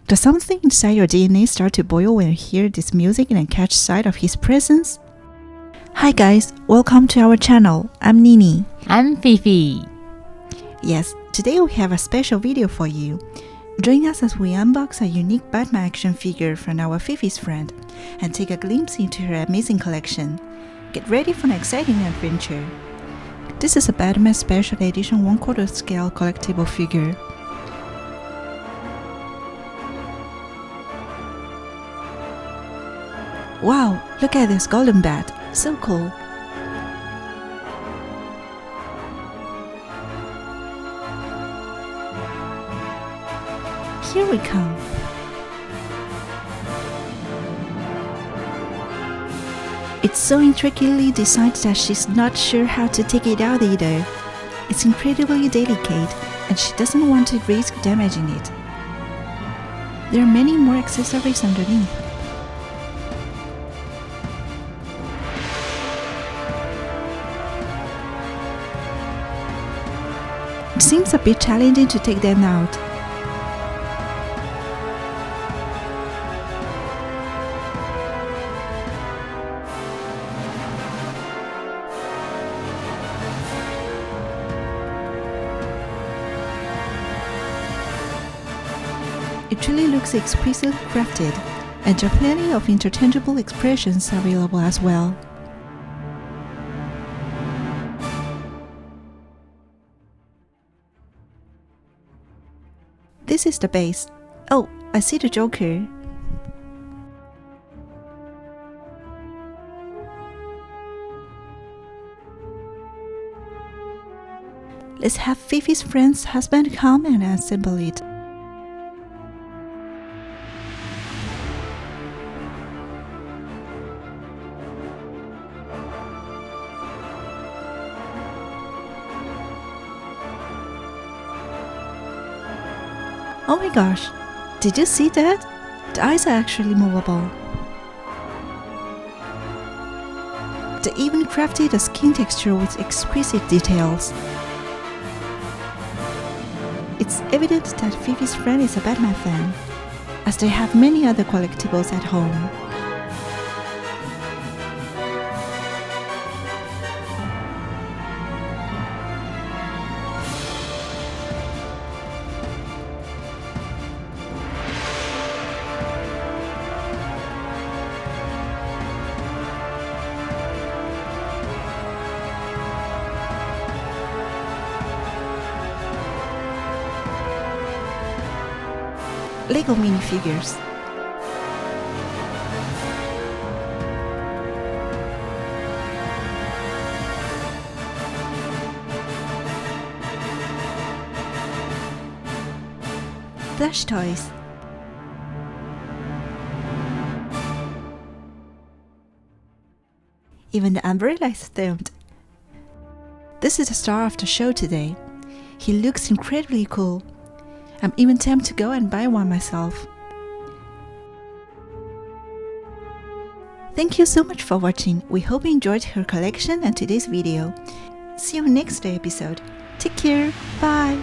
Does something inside your DNA start to boil when you hear this music and catch sight of his presence? Hi guys, welcome to our channel. I'm Nini. I'm Fifi. Yes, today we have a special video for you. Join us as we unbox a unique Batman action figure from our Fifi's friend and take a glimpse into her amazing collection. Get ready for an exciting adventure. This is a Batman Special Edition 1/4 scale collectible figure. Wow, look at this golden bat, so cool. Here we come. It's so intricately designed that she's not sure how to take it out either. It's incredibly delicate and she doesn't want to risk damaging it. There are many more accessories underneath. It seems a bit challenging to take them out. It really looks exquisitely crafted, and there are plenty of interchangeable expressions available as well. This is the base. Oh, I see the Joker. Let's have Fifi's friend's husband come and assemble it. Oh my gosh, did you see that? The eyes are actually movable. They even crafted a skin texture with exquisite details. It's evident that Fifi's friend is a Batman fan, as they have many other collectibles at home. Lego minifigures. Plush toys. Even the umbrella is themed. This is the star of the show today. He looks incredibly cool. I'm even tempted to go and buy one myself. Thank you so much for watching. We hope you enjoyed her collection and today's video. See you next episode. Take care. Bye.